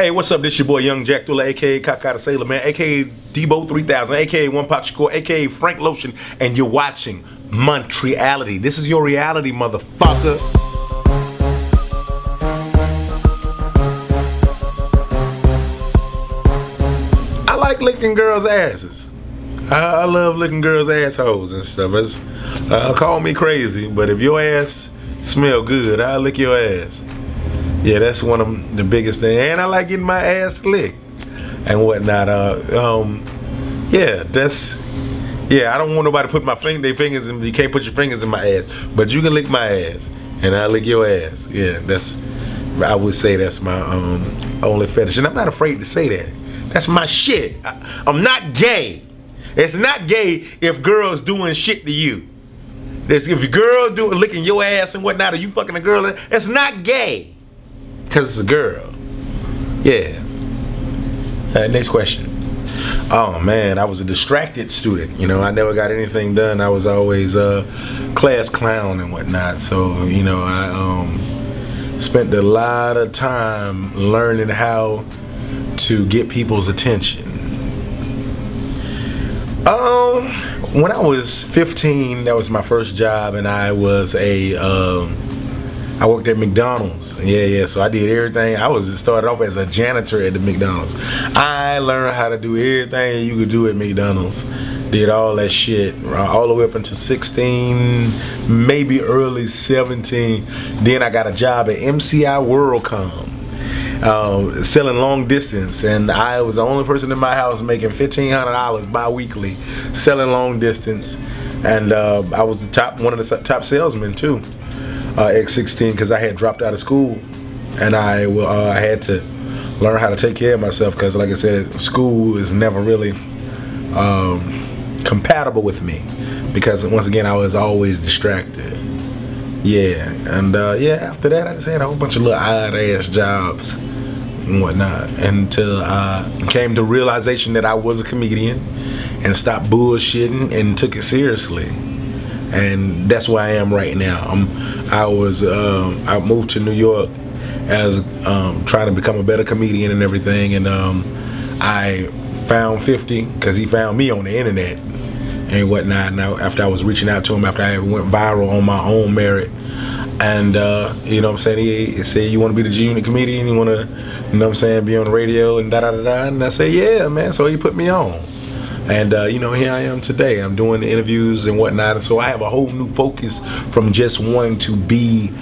Hey, what's up? This your boy Young Jack Thriller, aka Cockeyed Sailor Man, aka Debo 3000, aka One Pop Shakur, aka Frank Lotion, and you're watching Montreality. This is your reality, motherfucker. I like licking girls' asses. I love licking girls' assholes and stuff. Call me crazy, but if your ass smell good, I'll lick your ass. Yeah, that's one of the biggest things. And I like getting my ass licked and whatnot. Yeah, I don't want nobody to put their fingers in. You can't put your fingers in my ass, but you can lick my ass, and I'll lick your ass. Yeah, I would say that's my only fetish, and I'm not afraid to say that. That's my shit. I'm not gay. It's not gay if girls doing shit to you. If your girl licking your ass and whatnot, or you fucking a girl, it's not gay. Because it's a girl. Yeah. Next question. Oh man, I was a distracted student. You know, I never got anything done. I was always a class clown and whatnot. So, you know, I spent a lot of time learning how to get people's attention. When I was 15, that was my first job, and I was I worked at McDonald's. Yeah. So I did everything. I started off as a janitor at the McDonald's. I learned how to do everything you could do at McDonald's. Did all that shit all the way up until 16, maybe early 17. Then I got a job at MCI WorldCom, selling long distance, and I was the only person in my house making $1,500 bi-weekly selling long distance, and I was one of the top salesmen too. At 16, because I had dropped out of school, and I had to learn how to take care of myself, because like I said, school is never really compatible with me, because once again I was always distracted. Yeah, and after that I just had a whole bunch of little odd ass jobs and whatnot, until I came to realization that I was a comedian and stopped bullshitting and took it seriously. And that's where I am right now. I moved to New York as trying to become a better comedian and everything, and I found 50 because he found me on the internet and whatnot. Now, after I was reaching out to him, after I went viral on my own merit, and you know what I'm saying, he said, "You want to be the junior comedian? You want to, you know what I'm saying, be on the radio and da da da da?" And I said, "Yeah, man." So he put me on. And you know, here I am today. I'm doing the interviews and whatnot, and so I have a whole new focus from just wanting to be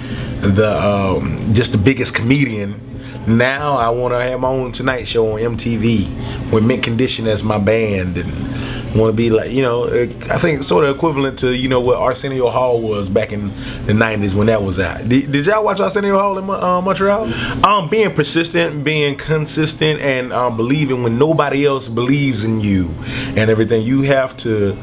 just the biggest comedian. Now I want to have my own Tonight Show on MTV with Mint Condition as my band, and want to be like, you know, I think sort of equivalent to, you know, what Arsenio Hall was back in the 90s when that was out. Did y'all watch Arsenio Hall in Montreal? Being persistent, being consistent, and believing when nobody else believes in you and everything. You have to,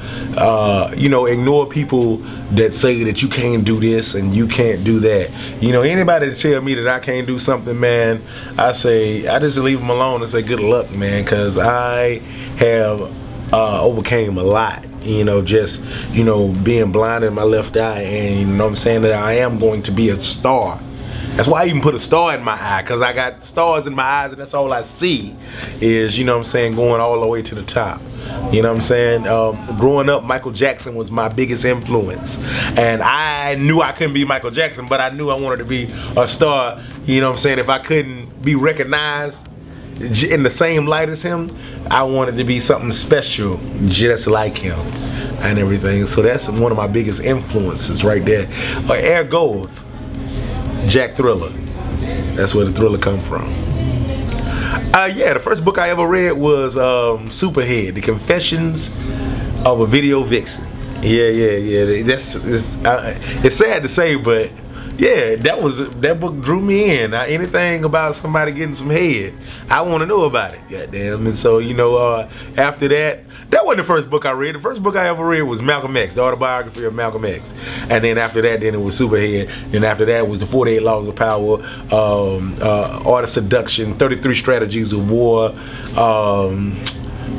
you know, ignore people that say that you can't do this and you can't do that. You know, anybody that tell me that I can't do something, man, I just leave them alone and say good luck, man, because I have overcame a lot, you know, just, you know, being blind in my left eye, and you know what I'm saying, that I am going to be a star. That's why I even put a star in my eye, because I got stars in my eyes, and that's all I see is, you know what I'm saying, going all the way to the top. You know what I'm saying? Growing up, Michael Jackson was my biggest influence, and I knew I couldn't be Michael Jackson, but I knew I wanted to be a star. You know what I'm saying? If I couldn't be recognized in the same light as him, I wanted to be something special just like him and everything. So that's one of my biggest influences right there. Ergo, Jack Thriller. That's where the thriller come from. Yeah, the first book I ever read was Superhead, The Confessions of a Video Vixen. Yeah. It's sad to say, but yeah, that book drew me in. Anything about somebody getting some head, I want to know about it. Goddamn. And so, you know, after that wasn't the first book I read. The first book I ever read was Malcolm X, the autobiography of Malcolm X. And then after that, then it was Superhead. Then after that was the 48 Laws of Power, Art of Seduction, 33 Strategies of War.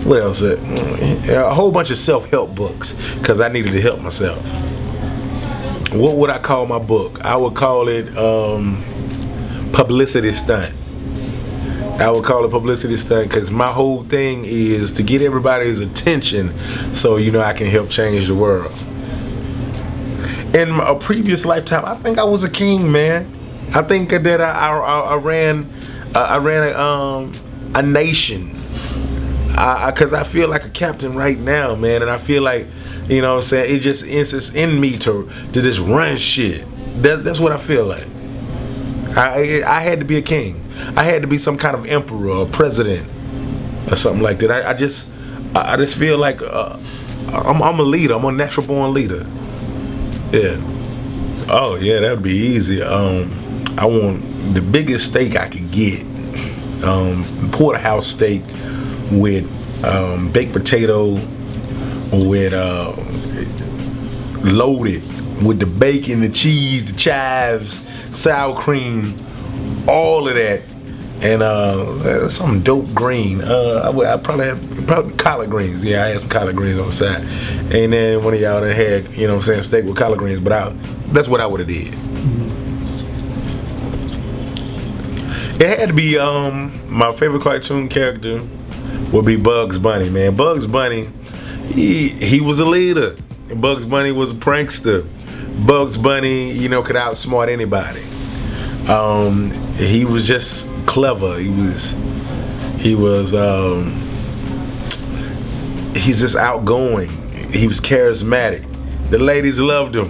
What else? A whole bunch of self-help books, because I needed to help myself. What would I call my book? I would call it Publicity Stunt. I would call it publicity stunt because my whole thing is to get everybody's attention so, you know, I can help change the world. In a previous lifetime, I think I was a king, man. I think that I ran a nation. Cause I feel like a captain right now, man, and I feel like, you know what I'm saying, it's just in me to just run shit. That's what I feel like. I had to be a king. I had to be some kind of emperor or president or something like that. I just feel like I'm a leader. I'm a natural born leader. Yeah. Oh yeah, that would be easy. I want the biggest steak I could get. Porterhouse steak with baked potato, with loaded with the bacon, the cheese, the chives, sour cream, all of that, and some dope green. I probably collard greens. Yeah, I had some collard greens on the side. And then one of y'all that had, you know what I'm saying, steak with collard greens, but that's what I would have did. It had to be my favorite cartoon character would be Bugs Bunny, man. Bugs Bunny, he was a leader. Bugs Bunny was a prankster. Bugs Bunny, you know, could outsmart anybody. He was just clever. He's just outgoing. He was charismatic. The ladies loved him.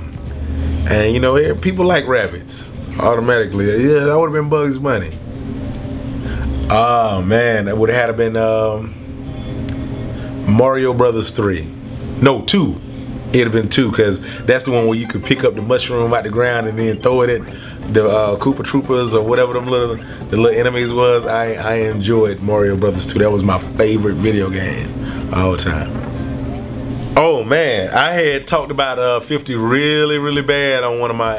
And you know, people like rabbits automatically. Yeah, that would have been Bugs Bunny. Oh man, that would have been Mario Brothers 3. No, 2. It'd have been 2, because that's the one where you could pick up the mushroom out the ground and then throw it at the Koopa Troopers or whatever the little enemies was. I enjoyed Mario Brothers 2. That was my favorite video game all the time. Oh man, I had talked about 50 really, really bad on one of my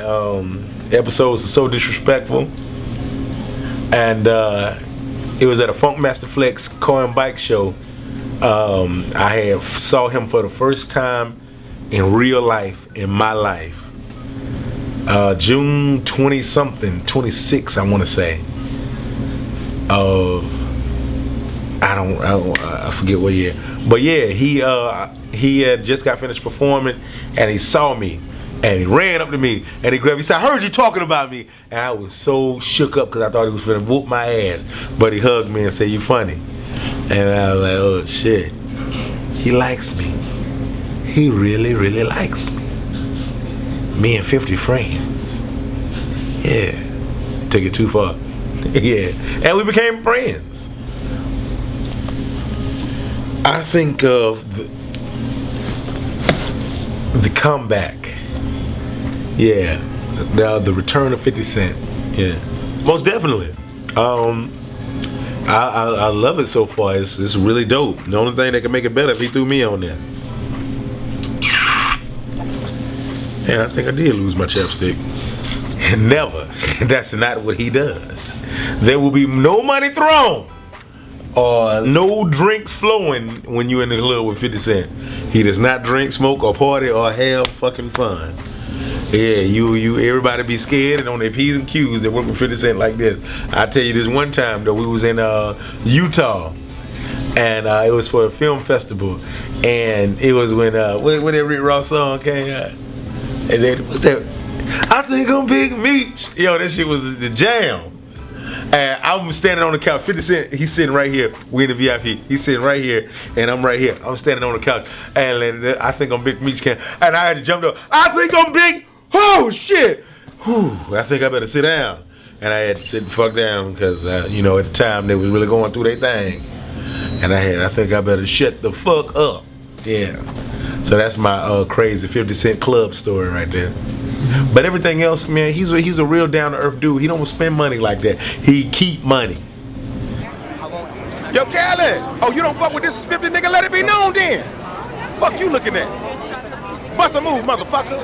episodes of So Disrespectful. And it was at a Funkmaster Flex car and bike show. I saw him for the first time in real life, in my life. June 20-something, 26, I want to say. I forget what year. But yeah, he had just got finished performing, and he saw me, and he ran up to me, and he grabbed me. He said, "I heard you talking about me," and I was so shook up because I thought he was finna whoop my ass. But he hugged me and said, "You funny," and I was like, "Oh shit, he likes me. He really, really likes me. Me and 50 friends." Yeah, took it too far. Yeah, and we became friends. I think of the comeback. Yeah, the return of 50 Cent. Yeah, most definitely. I love it so far. It's really dope. The only thing that can make it better if he threw me on there. And I think I did lose my chapstick. Never. That's not what he does. There will be no money thrown or no drinks flowing when you're in the club with 50 Cent. He does not drink, smoke, or party, or have fucking fun. Yeah, everybody be scared and on their P's and Q's they work with 50 Cent like this. I tell you this one time though, we was in Utah, and it was for a film festival, and it was when that Rick Ross song came out, and then what's that? I think I'm Big Meech. Yo, that shit was the jam. And I'm standing on the couch. 50 Cent, he's sitting right here. We in the VIP. He's sitting right here, and I'm right here. I'm standing on the couch, and I think I'm Big Meech. And I had to jump up. I think I'm Big. Oh shit. Whew, I think I better sit down. And I had to sit the fuck down because you know, at the time they was really going through their thing. And I think I better shut the fuck up. Yeah. So that's my crazy 50 Cent club story right there. But everything else, man, he's a real down to earth dude. He don't spend money like that. He keep money. Yo, Callie! Oh, you don't fuck with this is 50, nigga? Let it be known then. Fuck you looking at? Bust a move, motherfucker.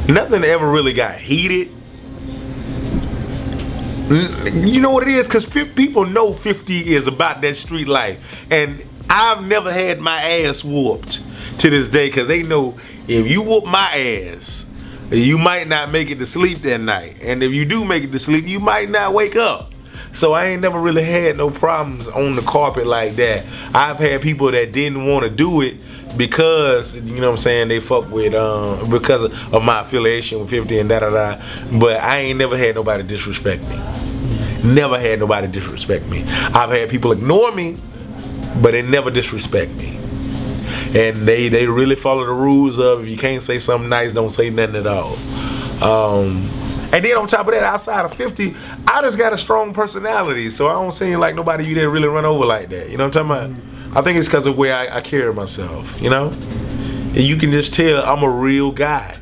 Nothing ever really got heated. You know what it is? Because people know 50 is about that street life. And I've never had my ass whooped to this day because they know if you whoop my ass, you might not make it to sleep that night. And if you do make it to sleep, you might not wake up. So I ain't never really had no problems on the carpet like that. I've had people that didn't want to do it because, you know what I'm saying, they fuck with, because of my affiliation with 50 and da-da-da. But I ain't never had nobody disrespect me. Never had nobody disrespect me. I've had people ignore me, but they never disrespect me. And they really follow the rules of if you can't say something nice, don't say nothing at all. And then on top of that, outside of 50, I just got a strong personality, so I don't seem like nobody you didn't really run over like that. You know what I'm talking about? I think it's because of the way I carry myself, you know? And you can just tell I'm a real guy.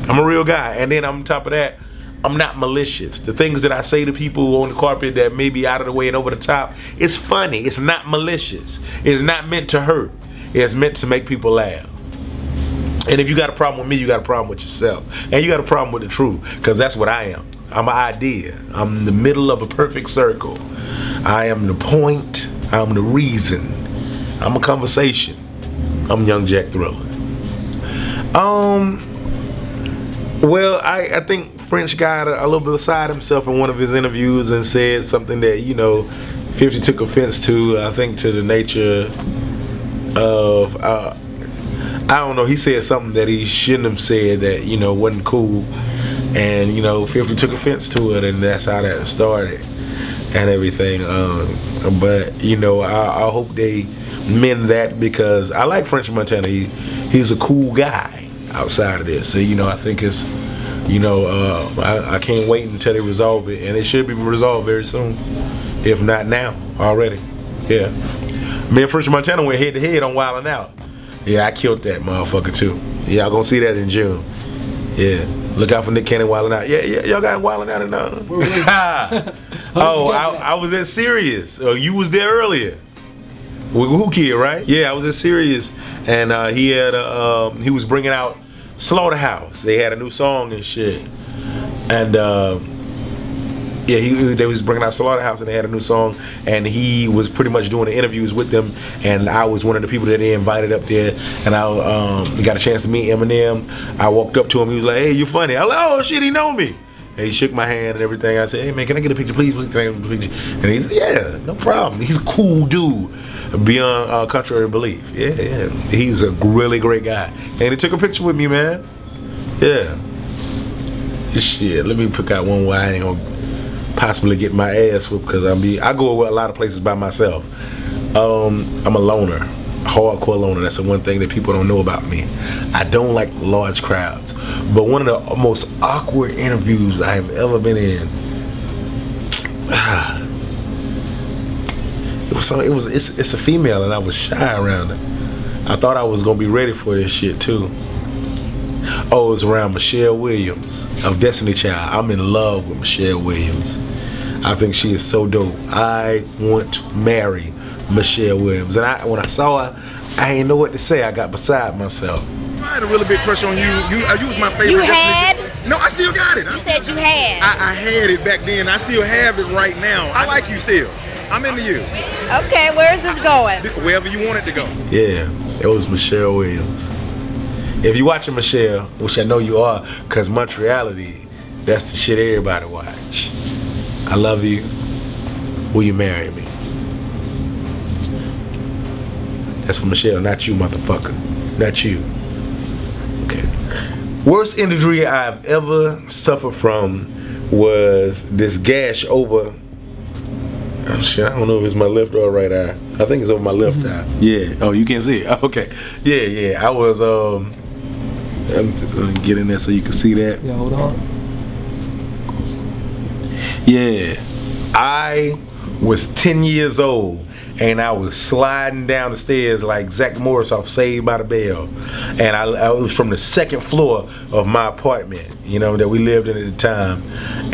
I'm a real guy. And then on top of that, I'm not malicious. The things that I say to people on the carpet that may be out of the way and over the top, it's funny. It's not malicious. It's not meant to hurt. It's meant to make people laugh. And if you got a problem with me, you got a problem with yourself. And you got a problem with the truth, because that's what I am. I'm an idea. I'm the middle of a perfect circle. I am the point. I'm the reason. I'm a conversation. I'm young Jack Thriller. Well, I think French got a little bit beside himself in one of his interviews and said something that, you know, 50 took offense to, I think to the nature of, I don't know, he said something that he shouldn't have said that, you know, wasn't cool. And, you know, 50 took offense to it, and that's how that started and everything. But, you know, I hope they mend that, because I like French Montana. He's a cool guy outside of this. So, you know, I think it's, you know, I can't wait until they resolve it. And it should be resolved very soon, if not now already. Yeah. Me and French Montana went head to head on Wildin' Out. Yeah, I killed that motherfucker too. Y'all gonna see that in June. Yeah, look out for Nick Cannon Wildin' Out. Yeah, y'all got Wildin' Out and Oh, I was at Sirius. You was there earlier. Who Kid, right? Yeah, I was at Sirius, and he had he was bringing out Slaughterhouse. They had a new song and shit, and yeah, they was bringing out Slaughterhouse, and they had a new song, and he was pretty much doing the interviews with them, and I was one of the people that they invited up there, and I got a chance to meet Eminem. I walked up to him, he was like, "Hey, you funny." I was like, "Oh shit, he know me." And he shook my hand and everything. I said, "Hey man, can I get a picture, please? Can I get a picture?" And he said, "Yeah, no problem." He's a cool dude, beyond contrary belief. Yeah, he's a really great guy, and he took a picture with me, man. Yeah. Shit, let me pick out one where I ain't gonna possibly get my ass whooped, because I go a lot of places by myself. I'm a loner, hardcore loner. That's the one thing that people don't know about me. I don't like large crowds. But one of the most awkward interviews I have ever been in, it's a female, and I was shy around her. I thought I was gonna be ready for this shit too. Oh, it was around Michelle Williams of Destiny Child. I'm in love with Michelle Williams. I think she is so dope. I want to marry Michelle Williams. And when I saw her, I didn't know what to say. I got beside myself. I had a really big crush on you. You was my favorite. You had? No, I still got it. You said you had. I had it back then. I still have it right now. I like you still. I'm into you. Okay, where's this going? Wherever you want it to go. Yeah, it was Michelle Williams. If you're watching Michelle, which I know you are, because Montreality, that's the shit everybody watch. I love you. Will you marry me? That's for Michelle, not you, motherfucker. Not you. Okay. Worst injury I've ever suffered from was this gash over. Oh shit, I don't know if it's my left or right eye. I think it's over my left eye. Yeah. Oh, you can't see it. Okay. Yeah. I was I'm just gonna get in there so you can see that. Yeah, hold on. Yeah, I was 10 years old, and I was sliding down the stairs like Zach Morris off Saved by the Bell, and I was from the second floor of my apartment, you know, that we lived in at the time,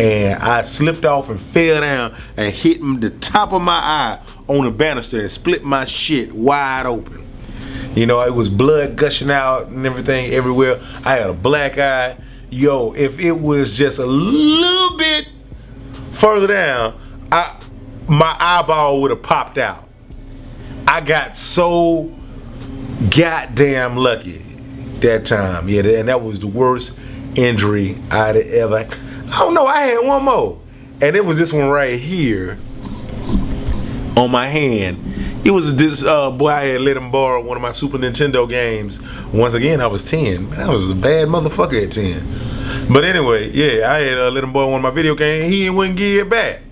and I slipped off and fell down and hit the top of my eye on the banister and split my shit wide open. You know, it was blood gushing out and everything everywhere. I had a black eye. Yo, if it was just a little bit further down, my eyeball would have popped out. I got so goddamn lucky that time. Yeah, and that was the worst injury I'd ever. I don't know, I had one more. And it was this one right here on my hand. It was this boy, I had let him borrow one of my Super Nintendo games. Once again, I was 10. Man, I was a bad motherfucker at 10. But anyway, yeah, I had let him borrow one of my video games. He wouldn't give it back.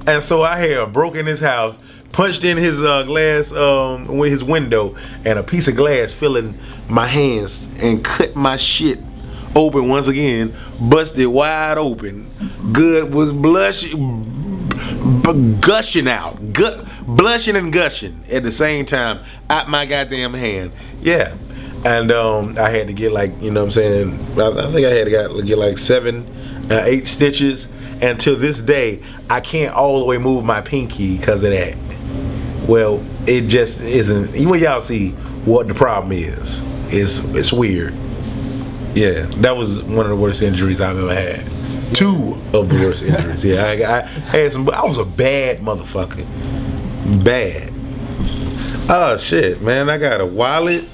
And so I had broken his house, punched in his glass with his window, and a piece of glass filling my hands and cut my shit open once again, busted wide open. Good was gushing out, blushing and gushing at the same time out my goddamn hand. Yeah, and I had to get like, you know what I'm saying, I think I had to get like 7, 8 stitches, and to this day I can't all the way move my pinky because of that. Well, it just isn't. Even y'all see what the problem is. It's weird. Yeah, that was one of the worst injuries I've ever had. 2 of the worst injuries. Yeah, I had some. I was a bad motherfucker. Bad. Oh shit, man! I got a wallet.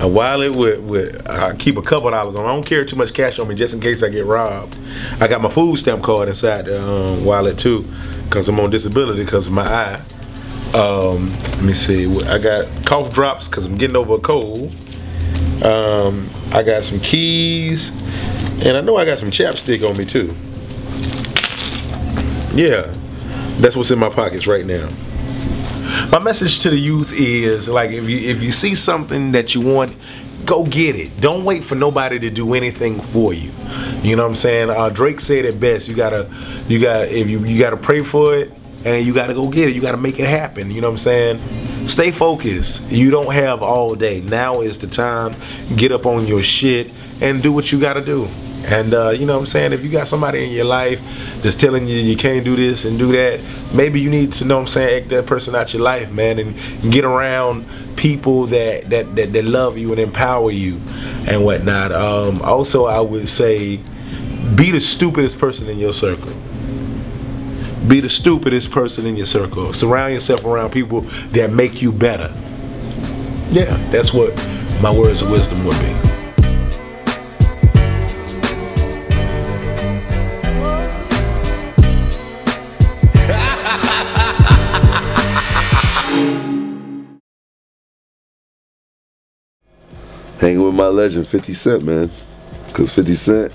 A wallet with I keep a couple dollars on. I don't carry too much cash on me just in case I get robbed. I got my food stamp card inside the wallet too, cause I'm on disability because of my eye. Let me see. I got cough drops cause I'm getting over a cold. I got some keys, and I know I got some chapstick on me too. Yeah, that's what's in my pockets right now. My message to the youth is, like, if you see something that you want, go get it. Don't wait for nobody to do anything for you. You know what I'm saying? Drake said it best. You gotta pray for it, and you gotta go get it. You gotta make it happen. You know what I'm saying? Stay focused. You don't have all day. Now is the time. Get up on your shit and do what you gotta do. And you know what I'm saying, if you got somebody in your life that's telling you you can't do this and do that, maybe you need to, know what I'm saying, act that person out your life, man, and get around people that love you and empower you and whatnot. Also, I would say, be the stupidest person in your circle. Be the stupidest person in your circle. Surround yourself around people that make you better. Yeah, that's what my words of wisdom would be. Hanging with my legend, 50 Cent, man. Because 50 Cent,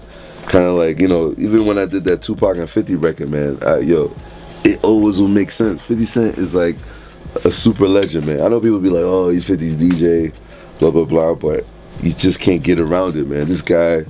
kind of like, you know, even when I did that Tupac and 50 record, man, it always will make sense. 50 Cent is like a super legend, man. I know people be like, oh, he's 50's DJ, blah, blah, blah, but you just can't get around it, man. This guy